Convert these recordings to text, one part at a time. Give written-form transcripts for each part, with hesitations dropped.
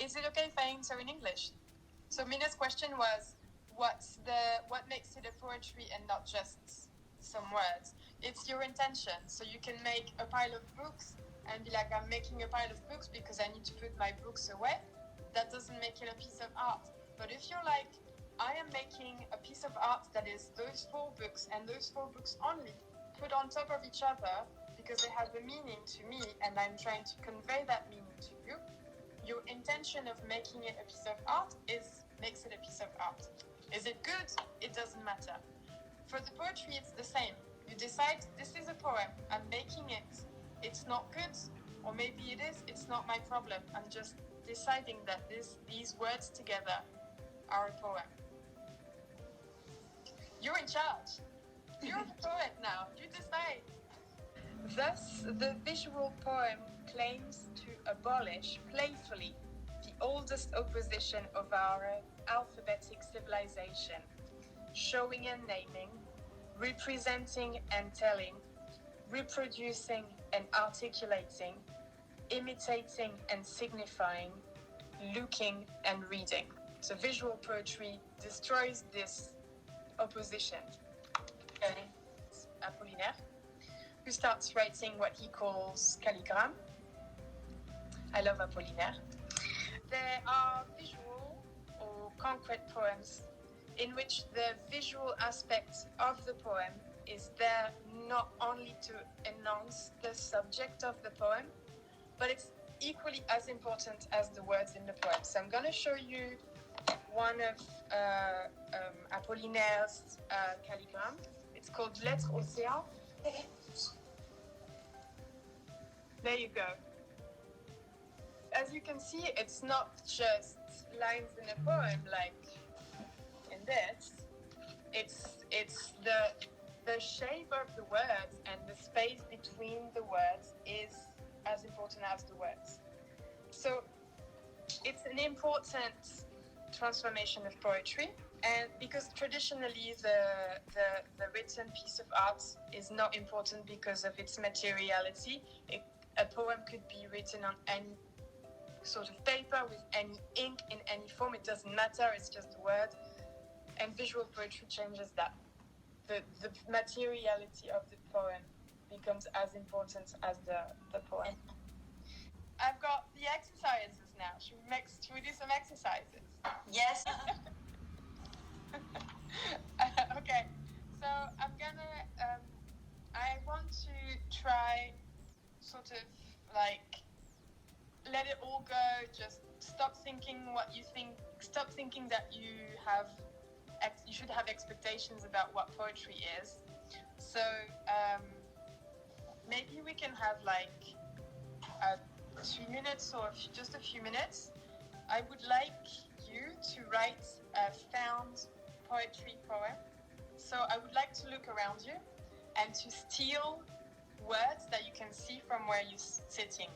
is it okay if I answer in English? So Mina's question was, what makes it a poetry and not just some words? It's your intention. So you can make a pile of books and be like, I'm making a pile of books because I need to put my books away. That doesn't make it a piece of art. But if you're like, I am making a piece of art that is those 4 books and those 4 books only put on top of each other because they have a meaning to me and I'm trying to convey that meaning to you, your intention of making it a piece of art makes it a piece of art. Is it good? It doesn't matter. For the poetry, it's the same. You decide, this is a poem, I'm making it. It's not good, or maybe it is, it's not my problem. I'm just deciding that these words together are a poem. You're in charge. You're the poet now. You decide. Thus, the visual poem claims to abolish playfully the oldest opposition of our alphabetic civilization, showing and naming, representing and telling, reproducing and articulating, imitating and signifying, looking and reading. So visual poetry destroys this opposition. Okay. Apollinaire, who starts writing what he calls calligramme. I love Apollinaire. There are visual or concrete poems in which the visual aspect of the poem is there not only to enhance the subject of the poem, but it's equally as important as the words in the poem. So I'm going to show you one of Apollinaire's calligramme. It's called Lettre Océan. There you go. As you can see, it's not just lines in a poem like in this. It's the shape of the words and the space between the words is as important as the words. So it's an important transformation of poetry, and because traditionally the written piece of art is not important because of its materiality. A poem could be written on any sort of paper with any ink in any form. It doesn't matter, it's just a word. And visual poetry changes that. The materiality of the poem becomes as important as the poem. I've got the exercises now. Should we do some exercises? Yes. Okay, so I'm gonna, I want to try sort of like let it all go, just stop thinking what you think, stop thinking that you should have expectations about what poetry is. So maybe we can have like 2 minutes or just a few minutes. I would like you to write a found poetry poem. So I would like to look around you and to steal words that you can see from where you're sitting.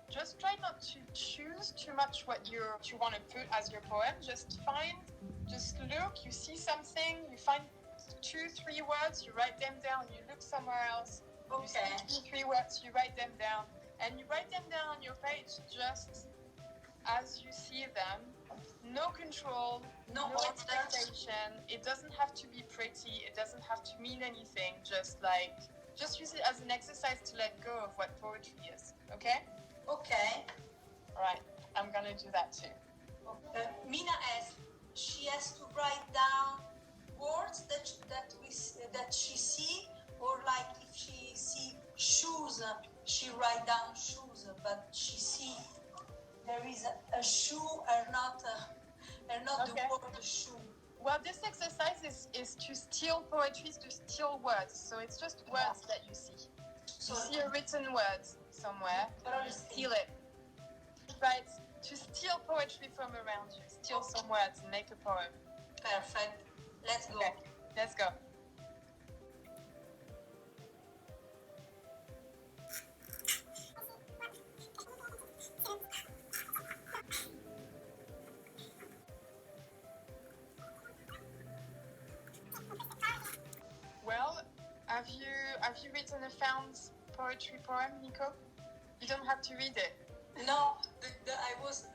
Just try not to choose too much what you want to put as your poem. Just look, you see something, you find 2-3 words, you write them down, you look somewhere else. Okay. You see 2-3 words, you write them down. And you write them down on your page just as you see them. No control, no expectation. It doesn't have to be pretty. It doesn't have to mean anything. Just use it as an exercise to let go of what poetry is. Okay? Okay. All right. I'm gonna do that too. Mina she has to write down words that she see, or like if she see shoes, she write down shoes, but she see there is a shoe or not okay. The word shoe. Well, this exercise is to steal poetry, to steal words. So it's just words that you see. So you see a written word somewhere, you steal it. Right, to steal poetry from around you, steal some words and make a poem. Perfect. Let's go. Okay, let's go. Well, have you written a found poetry poem, Nico? You don't have to read it. No, I was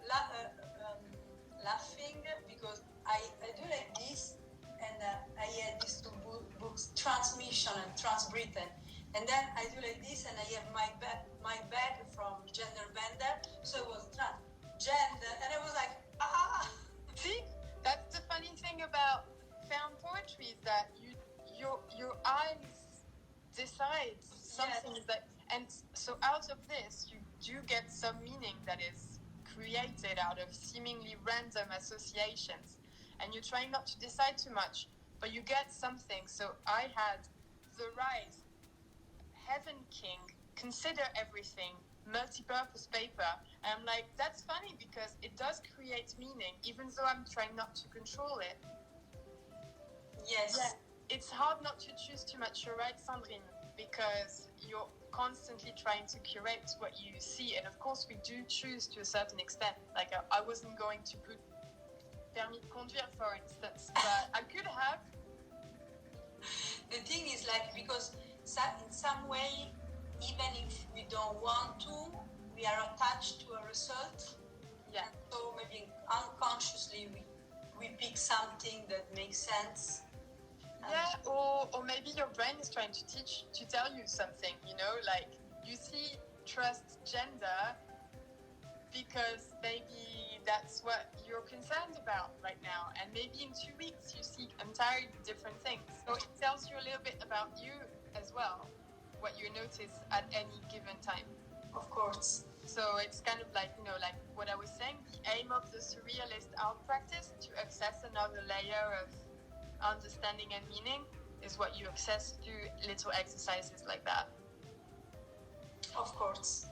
laughing because I do like this, and I had these two books, Transmission and Transbritain, and then I do like this, and I have my bag from Gender Bender, so it was transgender, and I was like, ah. See, that's the funny thing about found poetry is that your eyes decide something that, and so out of this you do get some meaning that is created out of seemingly random associations, and you're trying not to decide too much, but you get something. So I had The Rise, Heaven King, Consider Everything, multi-purpose paper, and I'm like, that's funny because it does create meaning even though I'm trying not to control it. Yes. Yeah. It's hard not to choose too much, you're right, Sandrine, because you're constantly trying to curate what you see, and of course we do choose to a certain extent. Like I wasn't going to put permis de conduire, for instance, but I could have. The thing is, like, because in some way, even if we don't want to, we are attached to a result. Yeah. And so maybe unconsciously we pick something that makes sense. Yeah, or maybe your brain is trying to tell you something, you know, like you see trust gender because maybe that's what you're concerned about right now, and maybe in 2 weeks you see entirely different things. So it tells you a little bit about you as well, what you notice at any given time. Of course. So it's kind of like, you know, like what I was saying, the aim of the surrealist art practice to access another layer of understanding and meaning is what you access through little exercises like that. Of course.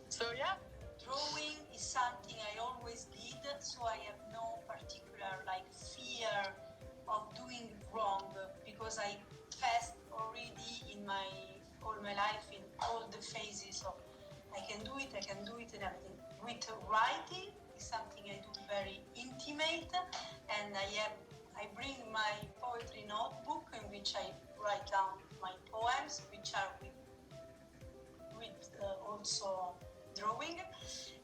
So yeah. Drawing is something I always did, so I have no particular like fear of doing wrong, because I passed already in all my life in all the phases of I can do it and everything. With writing is something I do very intimate, and I bring my poetry notebook in which I write down my poems, which are with also drawing.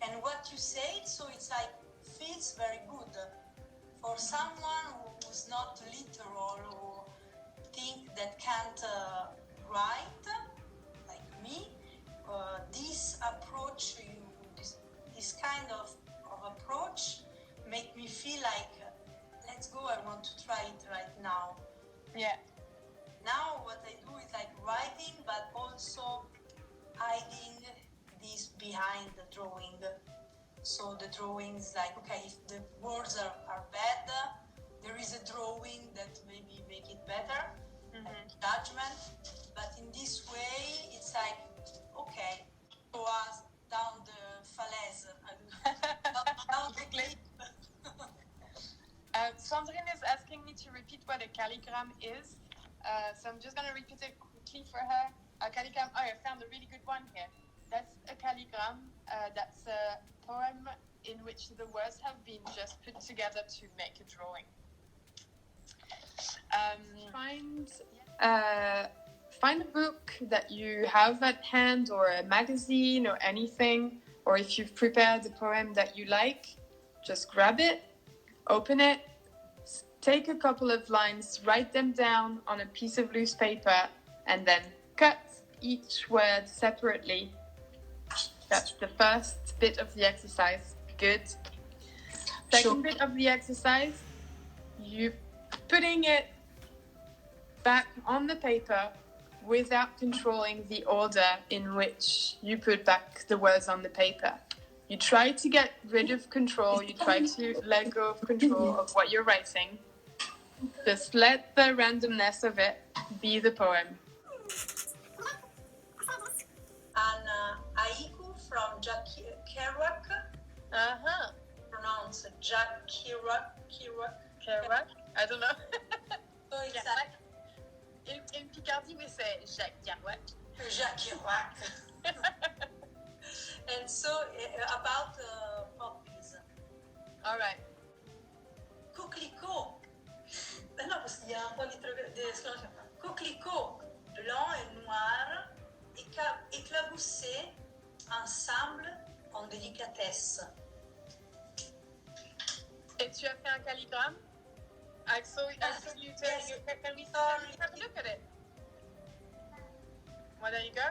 And what you said, so it's like feels very good for someone who's not literal or think that can't write like me. This approach, this kind of approach, make me feel like let's go. I want to try it right now. Yeah. Now what I do is like writing, but also hiding this behind the drawing. So the drawing is like, okay, if the words are bad, there is a drawing that maybe make it better, judgment. But in this way, it's like, okay, go us down the falaise, down the cliff. Sandrine is asking me to repeat what a calligram is. So I'm just going to repeat it quickly for her. A calligram, I found a really good one here. That's a calligram. That's a poem in which the words have been just put together to make a drawing. Find a book that you have at hand, or a magazine, or anything. Or if you've prepared a poem that you like, just grab it, open it, take a couple of lines, write them down on a piece of loose paper, and then cut each word separately. That's the first bit of the exercise. Good. Second bit of the exercise, you putting it back on the paper without controlling the order in which you put back the words on the paper. You try to get rid of control. You try to let go of control of what you're writing. Just let the randomness of it be the poem. An haiku from Jack Kerouac. Pronounced Jack Kerouac. I don't know. So it's like in Picardie, we say Jacques Kerouac. Jack Kerouac. And so about poppies. All right. Coquelicot. Non, parce qu'il y a un point d'exclamation. Coquelicot, blanc et noir, éclaboussés ensemble en délicatesse. Et tu as fait un calligramme? I saw you. Yes. Can we have a look at it? Well, there you go.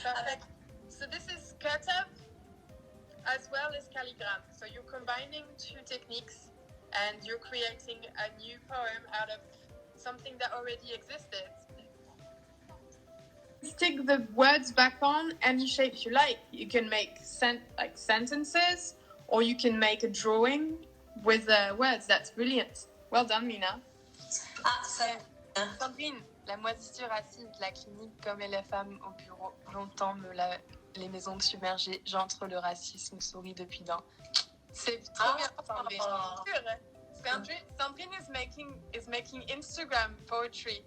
Perfect. So this is cursive as well as calligram. So you're combining two techniques and you're creating a new poem out of something that already existed. Stick the words back on any shape you like. You can make sentences, or you can make a drawing with words. That's brilliant. Well done, Mina. Sandrine, la moisissure acide, la clinique comme et les femmes au bureau. Longtemps les maisons submergées, j'entre le racisme, souris depuis dents. C'est trop bien, Sandrine. Sandrine is making Instagram poetry.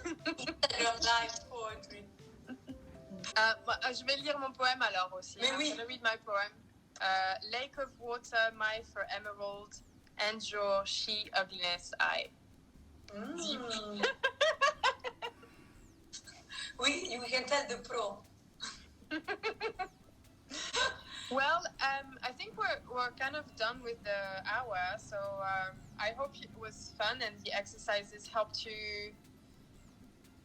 Instagram live poetry. Je vais lire mon poème alors aussi. Mais oui. I'm gonna read my poem. Lake of water, my for emerald, and your she ugliness I. Oui, you can tell the pro. Well, I think we're kind of done with the hour, so I hope it was fun and the exercises helped you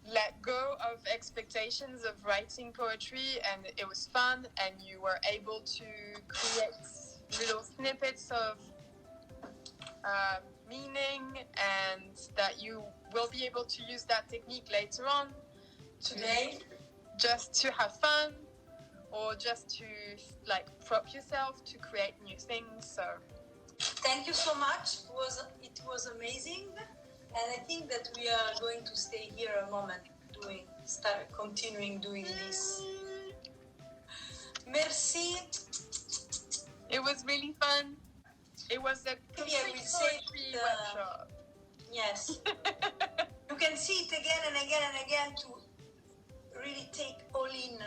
let go of expectations of writing poetry, and it was fun, and you were able to create little snippets of meaning, and that you will be able to use that technique later on Today, just to have fun or just to prop yourself to create new things. So thank you so much. It was amazing, and I think that we are going to stay here a moment continuing doing this. Merci. It was really fun. It was a complete poetry workshop. Yes. You can see it again and again and again to really take all in.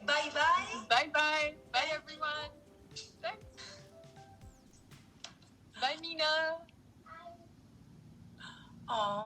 Bye-bye. Bye-bye. Bye, everyone. Thanks. Bye, Mina. Aww.